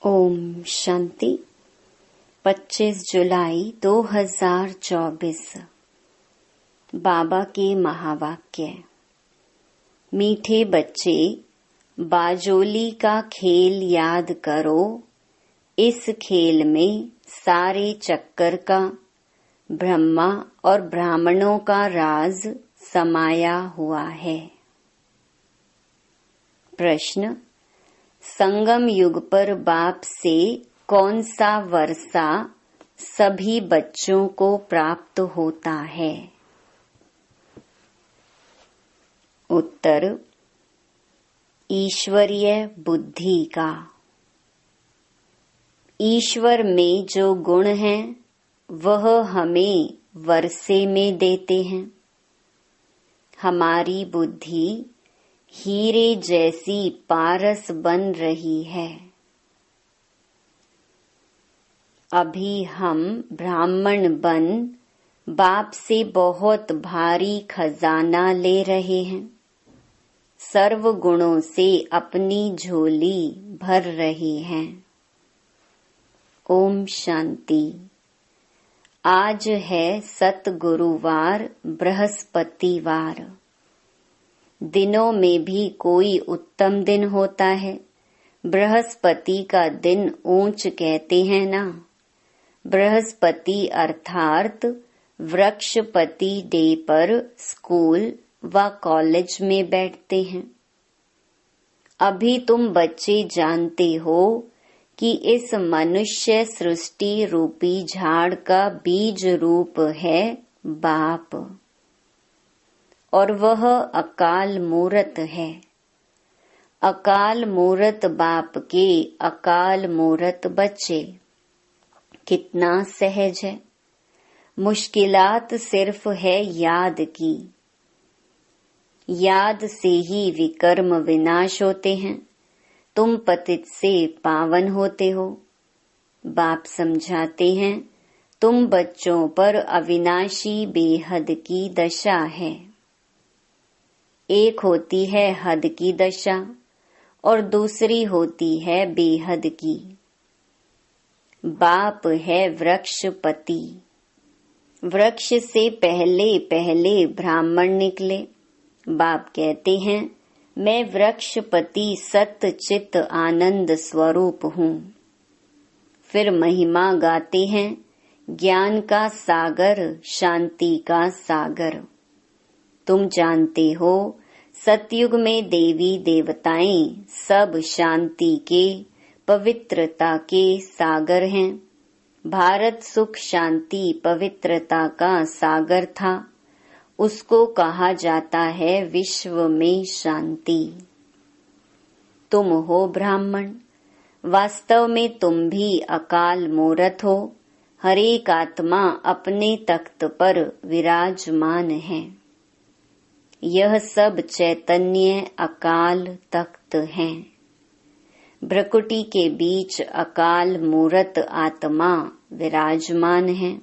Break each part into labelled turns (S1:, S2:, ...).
S1: ओम शांति। 25 जुलाई 2024। बाबा के महावाक्य। मीठे बच्चे, बाजोली का खेल याद करो। इस खेल में सारे चक्कर का, ब्रह्मा और ब्राह्मणों का राज समाया हुआ है। प्रश्न: संगम युग पर बाप से कौन सा वर्षा सभी बच्चों को प्राप्त होता है? उत्तर: ईश्वरीय बुद्धि का। ईश्वर में जो गुण हैं वह हमें वर्षे में देते हैं। हमारी बुद्धि हीरे जैसी पारस बन रही है। अभी हम ब्राह्मण बन बाप से बहुत भारी खजाना ले रहे हैं। सर्व गुणों से अपनी झोली भर रही हैं। ओम शांति। आज है सतगुरुवार, बृहस्पतिवार। दिनों में भी कोई उत्तम दिन होता है। बृहस्पति का दिन ऊंच कहते हैं ना। बृहस्पति अर्थात वृक्षपति डे पर स्कूल व कॉलेज में बैठते हैं। अभी तुम बच्चे जानते हो कि इस मनुष्य सृष्टि रूपी झाड़ का बीज रूप है बाप, और वह अकाल मूरत है। अकाल मूरत बाप के अकाल मूरत बच्चे। कितना सहज है। मुश्किलात सिर्फ है याद की। याद से ही विकर्म विनाश होते हैं। तुम पतित से पावन होते हो। बाप समझाते हैं, तुम बच्चों पर अविनाशी बेहद की दशा है। एक होती है हद की दशा और दूसरी होती है बेहद की। बाप है वृक्षपति। वृक्ष से पहले पहले ब्राह्मण निकले। बाप कहते हैं, मैं वृक्षपति सत्य चित आनंद स्वरूप हूँ। फिर महिमा गाते हैं, ज्ञान का सागर, शांति का सागर। तुम जानते हो सतयुग में देवी देवताएं सब शांति के, पवित्रता के सागर हैं। भारत सुख शांति पवित्रता का सागर था। उसको कहा जाता है विश्व में शांति। तुम हो ब्राह्मण। वास्तव में तुम भी अकाल मूरत हो। हरेक आत्मा अपने तख्त पर विराजमान है। यह सब चैतन्य अकाल तख्त हैं। भ्रकुटी के बीच अकाल मूरत आत्मा विराजमान है,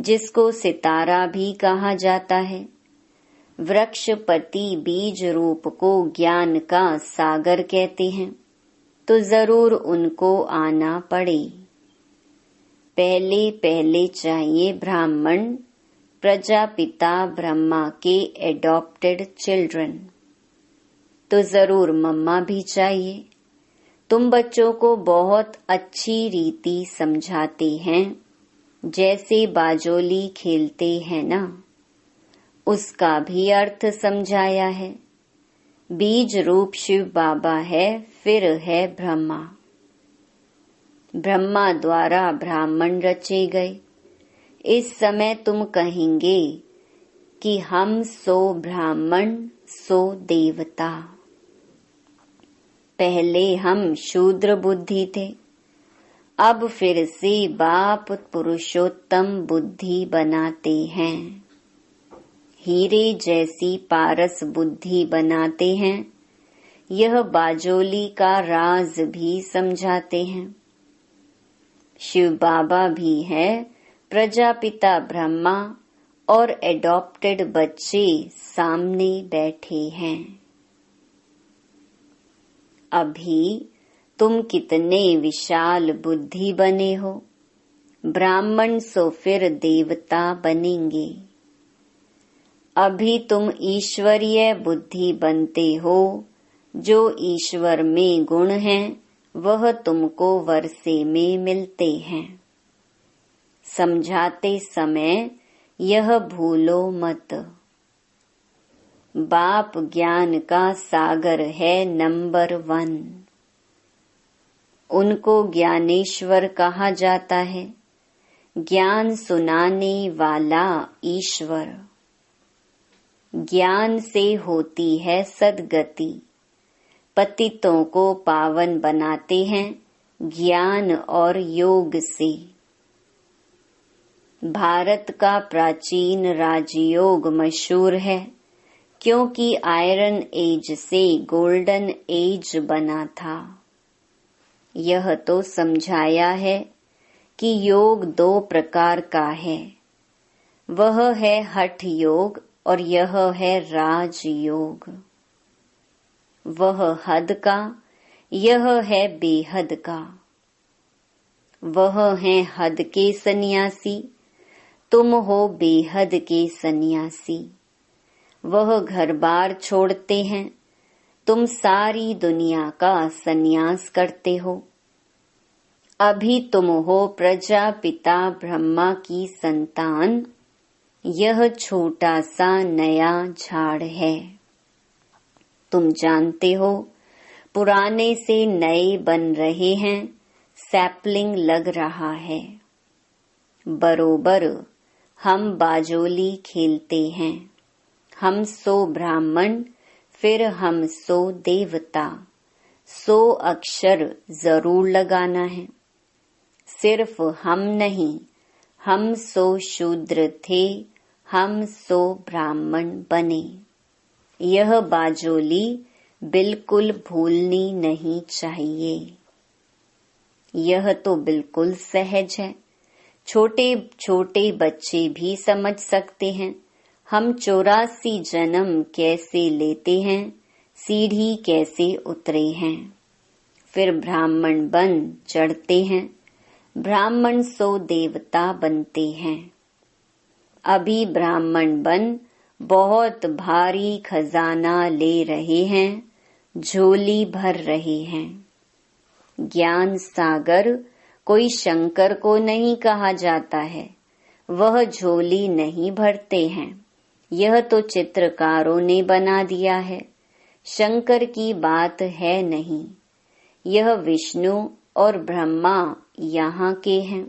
S1: जिसको सितारा भी कहा जाता है। वृक्षपति बीज रूप को ज्ञान का सागर कहते हैं, तो जरूर उनको आना पड़े। पहले पहले चाहिए ब्राह्मण, प्रजापिता ब्रह्मा के एडॉप्टेड चिल्ड्रन। तो जरूर मम्मा भी चाहिए। तुम बच्चों को बहुत अच्छी रीति समझाते हैं। जैसे बाजोली खेलते हैं ना, उसका भी अर्थ समझाया है। बीज रूप शिव बाबा है, फिर है ब्रह्मा। ब्रह्मा द्वारा ब्राह्मण रचे गए। इस समय तुम कहेंगे कि हम सो ब्राह्मण सो देवता। पहले हम शूद्र बुद्धि थे, अब फिर से बाप पुरुषोत्तम बुद्धि बनाते हैं। हीरे जैसी पारस बुद्धि बनाते हैं। यह बाजोली का राज भी समझाते हैं। शिव बाबा भी है, प्रजापिता ब्रह्मा और एडॉप्टेड बच्चे सामने बैठे हैं। अभी तुम कितने विशाल बुद्धि बने हो। ब्राह्मण सो फिर देवता बनेंगे। अभी तुम ईश्वरीय बुद्धि बनते हो। जो ईश्वर में गुण हैं वह तुमको वर्षे में मिलते हैं। समझाते समय यह भूलो मत। बाप ज्ञान का सागर है नंबर 1। उनको ज्ञानेश्वर कहा जाता है। ज्ञान सुनाने वाला ईश्वर। ज्ञान से होती है सद्गति। पतितों को पावन बनाते हैं ज्ञान और योग से। भारत का प्राचीन राजयोग मशहूर है क्योंकि आयरन एज से गोल्डन एज बना था। यह तो समझाया है कि योग 2 प्रकार का है। वह है हठ योग और यह है राज योग। वह हद का, यह है बेहद का। वह है हद के सन्यासी, तुम हो बेहद के सन्यासी। वह घर बार छोड़ते हैं, तुम सारी दुनिया का सन्यास करते हो। अभी तुम हो प्रजापिता ब्रह्मा की संतान। यह छोटा सा नया झाड़ है। तुम जानते हो पुराने से नए बन रहे हैं, सैपलिंग लग रहा है। बरोबर हम बाजोली खेलते हैं। हम सो ब्राह्मण, फिर हम सो देवता। 100 अक्षर जरूर लगाना है। सिर्फ हम नहीं, हम सो शूद्र थे, हम सो ब्राह्मण बने। यह बाजोली बिल्कुल भूलनी नहीं चाहिए। यह तो बिल्कुल सहज है। छोटे छोटे बच्चे भी समझ सकते हैं। हम 84 जन्म कैसे लेते हैं, सीढ़ी कैसे उतरे हैं, फिर ब्राह्मण बन चढ़ते हैं। ब्राह्मण सो देवता बनते हैं। अभी ब्राह्मण बन बहुत भारी खजाना ले रहे हैं, झोली भर रहे हैं। ज्ञान सागर कोई शंकर को नहीं कहा जाता है। वह झोली नहीं भरते हैं। यह तो चित्रकारों ने बना दिया है। शंकर की बात है नहीं। यह विष्णु और ब्रह्मा यहाँ के हैं।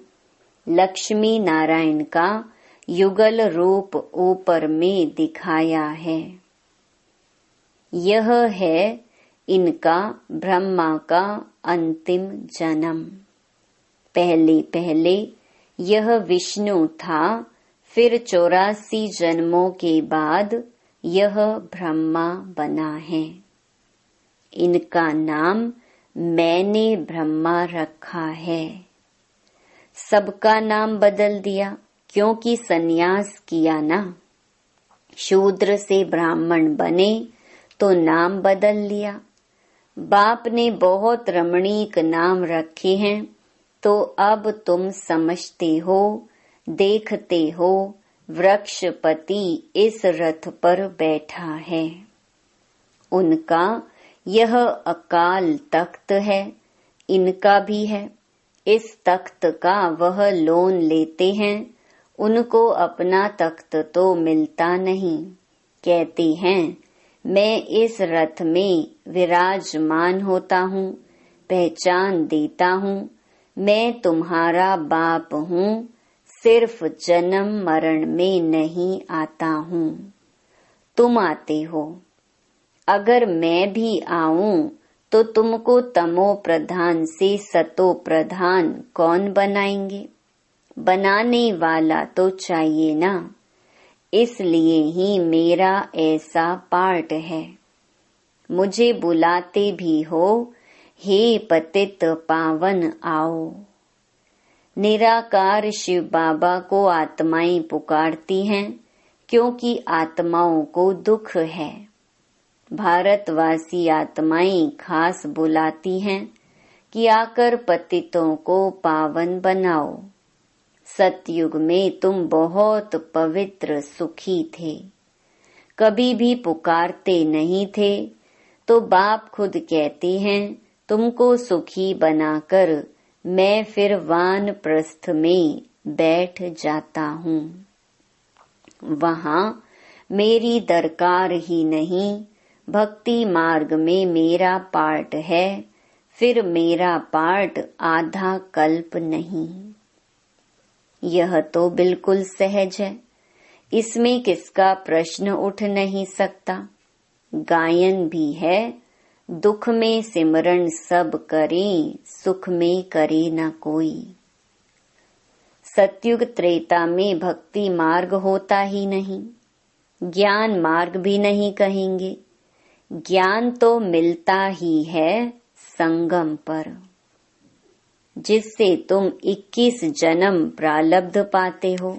S1: लक्ष्मी नारायण का युगल रूप ऊपर में दिखाया है। यह है इनका ब्रह्मा का अंतिम जन्म। पहले पहले यह विष्णु था, फिर 84 जन्मों के बाद यह ब्रह्मा बना है। इनका नाम मैंने ब्रह्मा रखा है। सबका नाम बदल दिया क्योंकि सन्यास किया ना। शूद्र से ब्राह्मण बने तो नाम बदल लिया। बाप ने बहुत रमणीक नाम रखे हैं, तो अब तुम समझते हो, देखते हो वृक्षपति इस रथ पर बैठा है। उनका यह अकाल तख्त है, इनका भी है। इस तख्त का वह लोन लेते हैं। उनको अपना तख्त तो मिलता नहीं। कहते हैं मैं इस रथ में विराजमान होता हूँ, पहचान देता हूँ, मैं तुम्हारा बाप हूँ, सिर्फ जन्म मरण में नहीं आता हूँ, तुम आते हो। अगर मैं भी आऊं तो तुमको तमो प्रधान से सतो प्रधान कौन बनाएंगे? बनाने वाला तो चाहिए ना। इसलिए ही मेरा ऐसा पार्ट है। मुझे बुलाते भी हो, हे पतित पावन आओ। निराकार शिव बाबा को आत्माएं पुकारती हैं क्योंकि आत्माओं को दुख है। भारतवासी आत्माएं खास बुलाती हैं कि आकर पतितों को पावन बनाओ। सतयुग में तुम बहुत पवित्र सुखी थे, कभी भी पुकारते नहीं थे, तो बाप खुद कहते हैं तुमको सुखी बनाकर मैं फिर वानप्रस्थ में बैठ जाता हूँ। वहाँ मेरी दरकार ही नहीं, भक्ति मार्ग में मेरा पार्ट है, फिर मेरा पार्ट आधा कल्प नहीं। यह तो बिल्कुल सहज है, इसमें किसका प्रश्न उठ नहीं सकता। गायन भी है, दुख में सिमरन सब करें, सुख में करे न कोई। सतयुग त्रेता में भक्ति मार्ग होता ही नहीं, ज्ञान मार्ग भी नहीं कहेंगे। ज्ञान तो मिलता ही है संगम पर, जिससे तुम 21 जन्म प्रारब्ध पाते हो।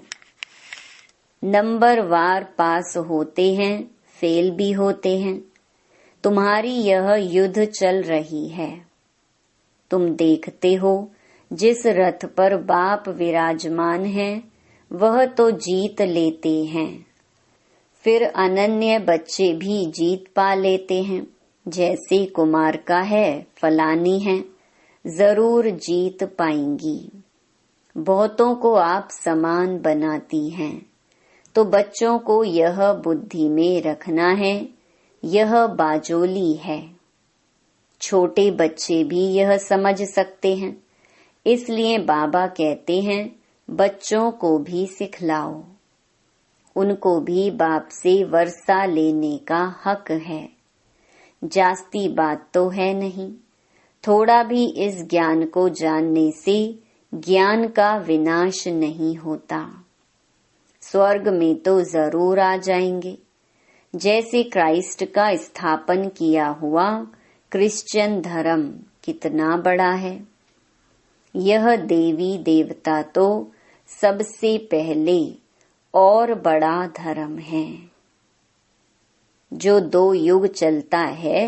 S1: नंबर वार पास होते हैं, फेल भी होते हैं। तुम्हारी यह युद्ध चल रही है। तुम देखते हो जिस रथ पर बाप विराजमान है वह तो जीत लेते हैं, फिर अनन्य बच्चे भी जीत पा लेते हैं। जैसे कुमार का है, फलानी है, जरूर जीत पाएंगी। बहुतों को आप समान बनाती हैं, तो बच्चों को यह बुद्धि में रखना है, यह बाजोली है। छोटे बच्चे भी यह समझ सकते हैं, इसलिए बाबा कहते हैं बच्चों को भी सिखलाओ। उनको भी बाप से वर्षा लेने का हक है। जास्ती बात तो है नहीं, थोड़ा भी इस ज्ञान को जानने से ज्ञान का विनाश नहीं होता। स्वर्ग में तो जरूर आ जाएंगे। जैसे क्राइस्ट का स्थापन किया हुआ क्रिश्चियन धर्म कितना बड़ा है। यह देवी देवता तो सबसे पहले और बड़ा धर्म है। जो 2 युग चलता है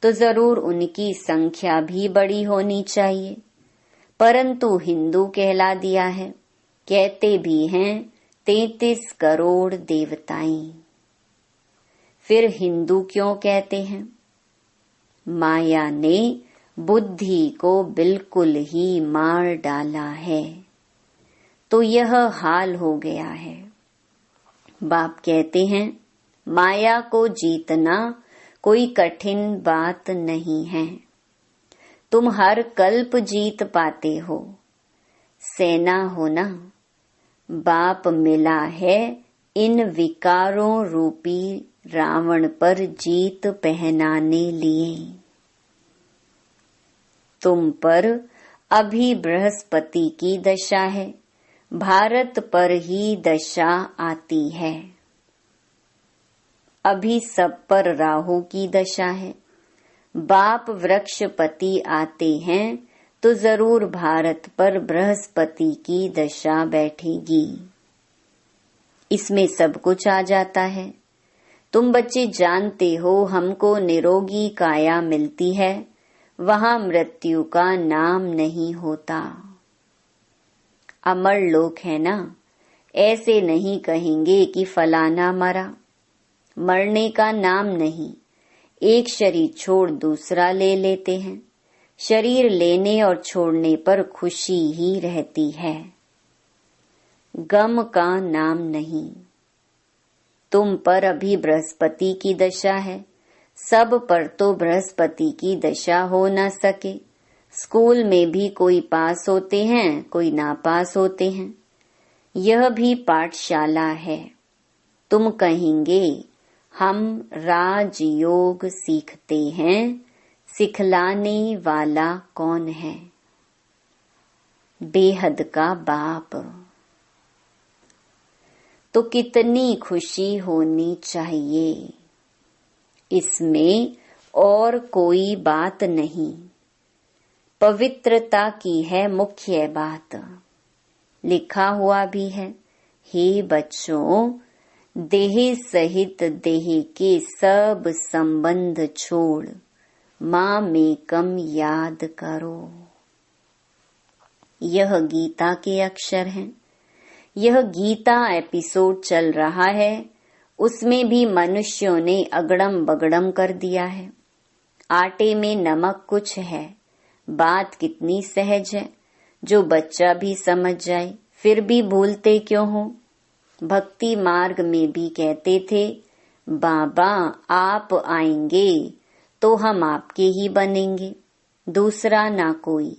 S1: तो जरूर उनकी संख्या भी बड़ी होनी चाहिए, परंतु हिंदू कहला दिया है। कहते भी हैं 33 करोड़ देवताएं। फिर हिंदू क्यों कहते हैं? माया ने बुद्धि को बिल्कुल ही मार डाला है, तो यह हाल हो गया है। बाप कहते हैं माया को जीतना कोई कठिन बात नहीं है। तुम हर कल्प जीत पाते हो। सेना हो ना, बाप मिला है इन विकारों रूपी रावण पर जीत पहनाने लिए। तुम पर अभी बृहस्पति की दशा है, भारत पर ही दशा आती है। अभी सब पर राहु की दशा है। बाप वृक्षपति आते हैं तो जरूर भारत पर बृहस्पति की दशा बैठेगी। इसमें सब कुछ आ जाता है। तुम बच्चे जानते हो हमको निरोगी काया मिलती है, वहां मृत्यु का नाम नहीं होता। अमर लोग है ना, ऐसे नहीं कहेंगे कि फलाना मरा। मरने का नाम नहीं, एक शरीर छोड़ दूसरा ले लेते हैं। शरीर लेने और छोड़ने पर खुशी ही रहती है, गम का नाम नहीं। तुम पर अभी बृहस्पति की दशा है, सब पर तो बृहस्पति की दशा हो न सके। स्कूल में भी कोई पास होते हैं, कोई नापास होते हैं। यह भी पाठशाला है। तुम कहेंगे हम राजयोग सीखते हैं, सिखलाने वाला कौन है? बेहद का बाप। तो कितनी खुशी होनी चाहिए। इसमें और कोई बात नहीं, पवित्रता की है मुख्य बात। लिखा हुआ भी है, हे बच्चों, देह सहित देह के सब संबंध छोड़ माँ में कम याद करो। यह गीता के अक्षर हैं। यह गीता एपिसोड चल रहा है, उसमें भी मनुष्यों ने अगड़म बगड़म कर दिया है। आटे में नमक कुछ है। बात कितनी सहज है, जो बच्चा भी समझ जाए, फिर भी भूलते क्यों हो। भक्ति मार्ग में भी कहते थे, बाबा आप आएंगे तो हम आपके ही बनेंगे, दूसरा ना कोई।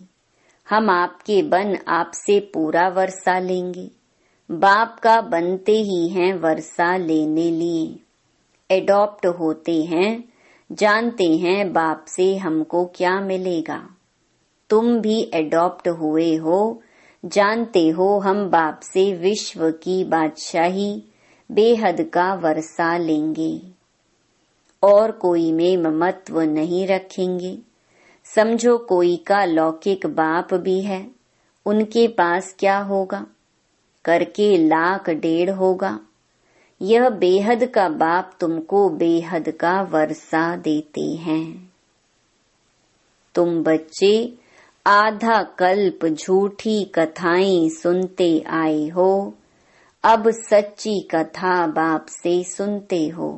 S1: हम आपके बन आपसे पूरा वर्षा लेंगे। बाप का बनते ही हैं वर्षा लेने लिए। एडॉप्ट होते हैं, जानते हैं बाप से हमको क्या मिलेगा। तुम भी एडॉप्ट हुए हो, जानते हो हम बाप से विश्व की बादशाही बेहद का वर्षा लेंगे और कोई में ममत्व नहीं रखेंगे। समझो कोई का लौकिक बाप भी है, उनके पास क्या होगा, करके 1,00,000 होगा। यह बेहद का बाप तुमको बेहद का वर्षा देते हैं। तुम बच्चे आधा कल्प झूठी कथाएं सुनते आए हो, अब सच्ची कथा बाप से सुनते हो,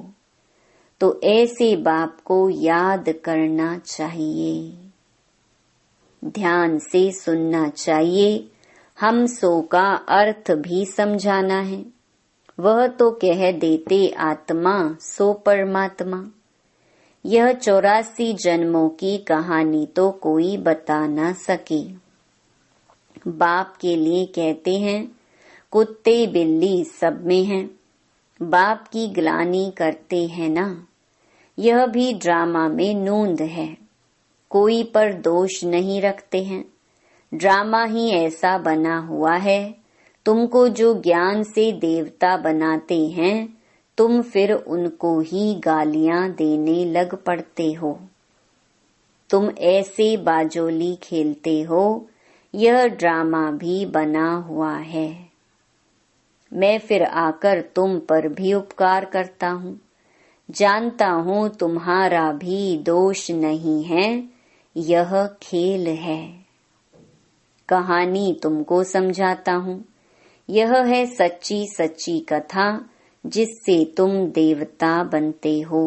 S1: तो ऐसे बाप को याद करना चाहिए, ध्यान से सुनना चाहिए। हम सो का अर्थ भी समझाना है। वह तो कह देते आत्मा सो परमात्मा। यह 84 जन्मों की कहानी तो कोई बता ना सके। बाप के लिए कहते हैं कुत्ते बिल्ली सब में हैं। बाप की ग्लानि करते हैं ना। यह भी ड्रामा में नूंद है, कोई पर दोष नहीं रखते हैं। ड्रामा ही ऐसा बना हुआ है। तुमको जो ज्ञान से देवता बनाते हैं, तुम फिर उनको ही गालियां देने लग पड़ते हो। तुम ऐसे बाजोली खेलते हो, यह ड्रामा भी बना हुआ है। मैं फिर आकर तुम पर भी उपकार करता हूँ। जानता हूँ तुम्हारा भी दोष नहीं है, यह खेल है। कहानी तुमको समझाता हूँ। यह है सच्ची सच्ची कथा, जिससे तुम देवता बनते हो।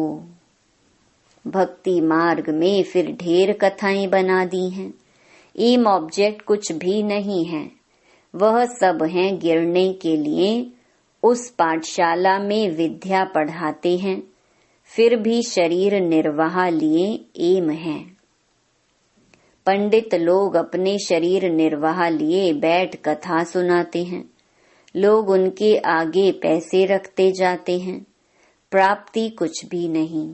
S1: भक्ति मार्ग में फिर ढेर कथाएं बना दी हैं। एम ऑब्जेक्ट कुछ भी नहीं है, वह सब हैं गिरने के लिए। उस पाठशाला में विद्या पढ़ाते हैं, फिर भी शरीर निर्वाह लिए एम है। पंडित लोग अपने शरीर निर्वाह लिए बैठ कथा सुनाते हैं। लोग उनके आगे पैसे रखते जाते हैं, प्राप्ति कुछ भी नहीं।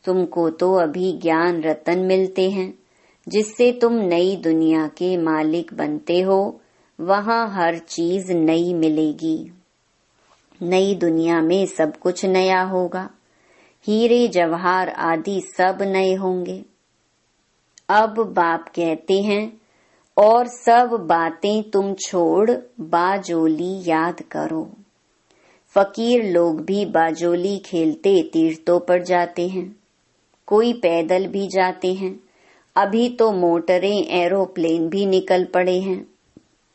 S1: तुमको तो अभी ज्ञान रतन मिलते हैं, जिससे तुम नई दुनिया के मालिक बनते हो। वहाँ हर चीज नई मिलेगी। नई दुनिया में सब कुछ नया होगा। हीरे जवाहर आदि सब नए होंगे। अब बाप कहते हैं, और सब बातें तुम छोड़ बाजोली याद करो। फकीर लोग भी बाजोली खेलते तीर्थों पर जाते हैं, कोई पैदल भी जाते हैं। अभी तो मोटरें एरोप्लेन भी निकल पड़े हैं।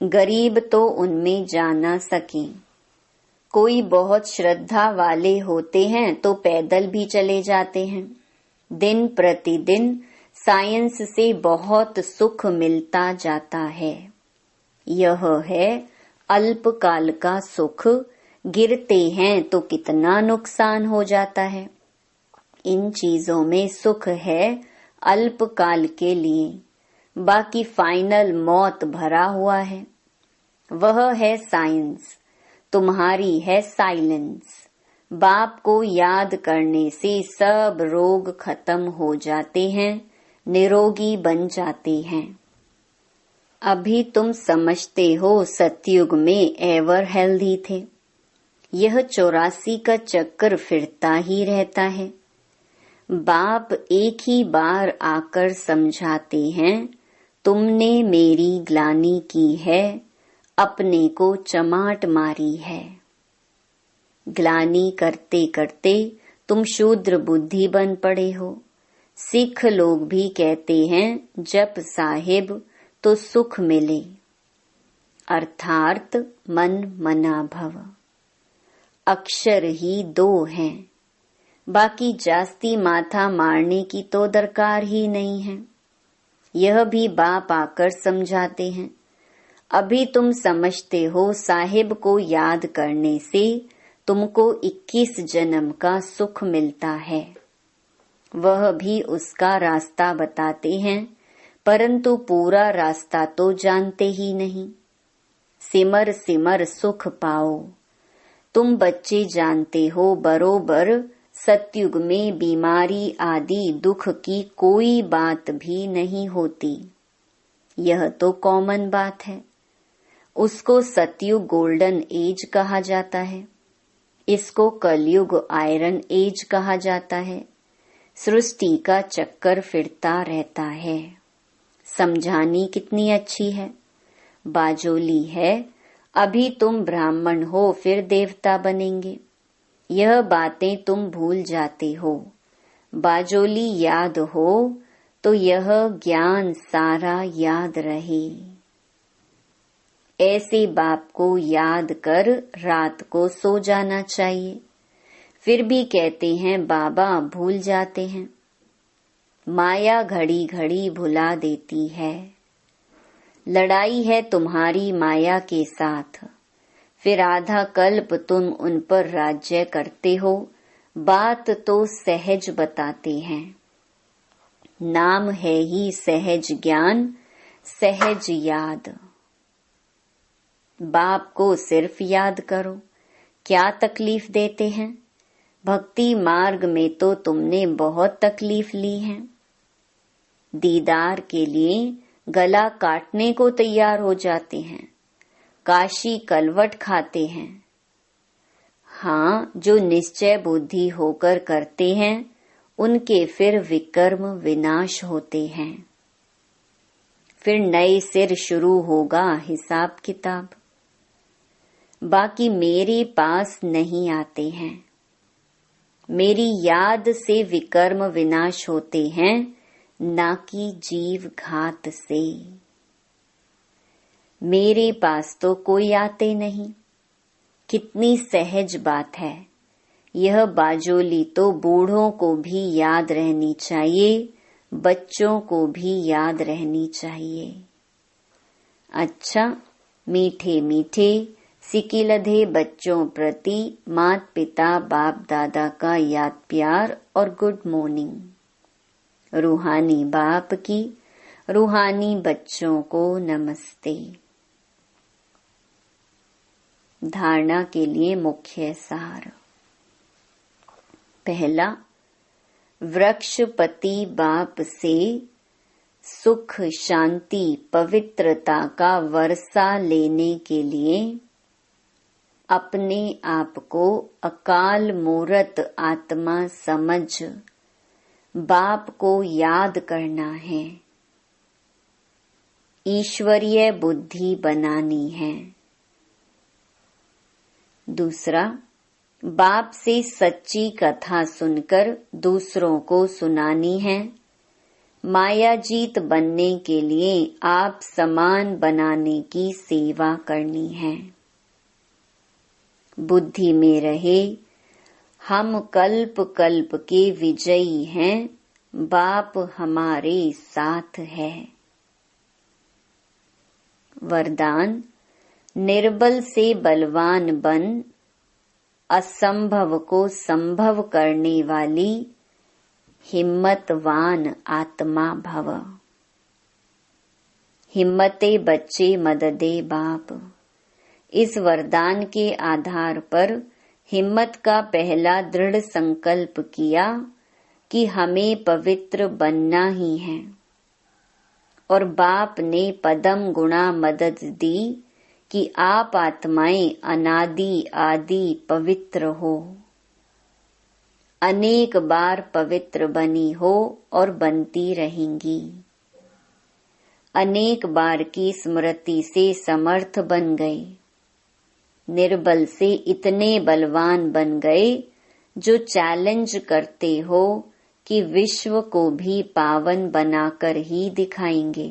S1: गरीब तो उनमें जा ना सके। कोई बहुत श्रद्धा वाले होते हैं तो पैदल भी चले जाते हैं। दिन प्रतिदिन साइंस से बहुत सुख मिलता जाता है। यह है अल्पकाल का सुख। गिरते हैं तो कितना नुकसान हो जाता है। इन चीजों में सुख है अल्पकाल के लिए, बाकी फाइनल मौत भरा हुआ है। वह है साइंस, तुम्हारी है साइलेंस। बाप को याद करने से सब रोग खत्म हो जाते हैं, निरोगी बन जाते हैं। अभी तुम समझते हो सतयुग में एवर हेल्दी थे। यह 84 का चक्कर फिरता ही रहता है। बाप एक ही बार आकर समझाते हैं, तुमने मेरी ग्लानि की है, अपने को चमाट मारी है। ग्लानि करते करते तुम शूद्र बुद्धि बन पड़े हो। सिख लोग भी कहते हैं, जप साहिब तो सुख मिले, अर्थात मन मना भव। अक्षर ही 2 हैं, बाकी जास्ती माथा मारने की तो दरकार ही नहीं है। यह भी बाप आकर समझाते हैं। अभी तुम समझते हो साहिब को याद करने से तुमको 21 जन्म का सुख मिलता है। वह भी उसका रास्ता बताते हैं, परंतु पूरा रास्ता तो जानते ही नहीं। सिमर सिमर सुख पाओ। तुम बच्चे जानते हो बरोबर सतयुग में बीमारी आदि दुख की कोई बात भी नहीं होती। यह तो कॉमन बात है। उसको सतयुग गोल्डन एज कहा जाता है, इसको कलयुग आयरन एज कहा जाता है। सृष्टि का चक्कर फिरता रहता है। समझानी कितनी अच्छी है। बाजोली है, अभी तुम ब्राह्मण हो फिर देवता बनेंगे। यह बातें तुम भूल जाते हो। बाजोली याद हो तो यह ज्ञान सारा याद रहे। ऐसे बाप को याद कर रात को सो जाना चाहिए। फिर भी कहते हैं बाबा भूल जाते हैं। माया घड़ी घड़ी भुला देती है। लड़ाई है तुम्हारी माया के साथ। फिर आधा कल्प तुम उन पर राज्य करते हो। बात तो सहज बताते हैं। नाम है ही सहज ज्ञान, सहज याद। बाप को सिर्फ याद करो, क्या तकलीफ देते हैं। भक्ति मार्ग में तो तुमने बहुत तकलीफ ली है। दीदार के लिए गला काटने को तैयार हो जाते हैं, काशी कलवट खाते हैं। हाँ, जो निश्चय बुद्धि होकर करते हैं उनके फिर विकर्म विनाश होते हैं। फिर नए सिर शुरू होगा हिसाब किताब। बाकी मेरे पास नहीं आते हैं। मेरी याद से विकर्म विनाश होते हैं, ना कि जीव घात से। मेरे पास तो कोई आते नहीं। कितनी सहज बात है। यह बाजोली तो बूढ़ों को भी याद रहनी चाहिए, बच्चों को भी याद रहनी चाहिए। अच्छा, मीठे मीठे सिकिलधे बच्चों प्रति मात पिता बाप दादा का याद प्यार और गुड मॉर्निंग। रूहानी बाप की रूहानी बच्चों को नमस्ते। धारणा के लिए मुख्य सार। पहला, वृक्षपति बाप से सुख शांति पवित्रता का वर्षा लेने के लिए अपने आप को अकाल मूरत आत्मा समझ बाप को याद करना है। ईश्वरीय बुद्धि बनानी है। दूसरा, बाप से सच्ची कथा सुनकर दूसरों को सुनानी है। माया जीत बनने के लिए आप समान बनाने की सेवा करनी है। बुद्धि में रहे, हम कल्प कल्प के विजयी हैं, बाप हमारे साथ है। वरदान, निर्बल से बलवान बन, असंभव को संभव करने वाली हिम्मतवान आत्मा भव। हिम्मते बच्चे मददे बाप। इस वरदान के आधार पर हिम्मत का पहला दृढ़ संकल्प किया कि हमें पवित्र बनना ही है, और बाप ने पदम गुणा मदद दी कि आप आत्माएं अनादि आदि पवित्र हो। अनेक बार पवित्र बनी हो और बनती रहेंगी। अनेक बार की स्मृति से समर्थ बन गए। निर्बल से इतने बलवान बन गए जो चैलेंज करते हो कि विश्व को भी पावन बनाकर ही दिखाएंगे।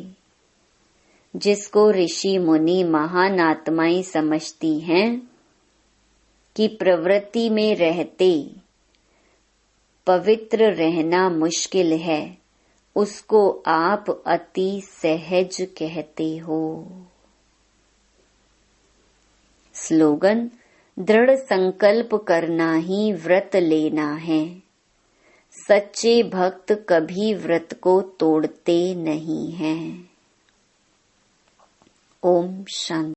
S1: जिसको ऋषि मुनि महान आत्माएं समझती हैं कि प्रवृत्ति में रहते पवित्र रहना मुश्किल है, उसको आप अति सहज कहते हो। स्लोगन: दृढ़ संकल्प करना ही व्रत लेना है। सच्चे भक्त कभी व्रत को तोड़ते नहीं हैं। ओम शांति।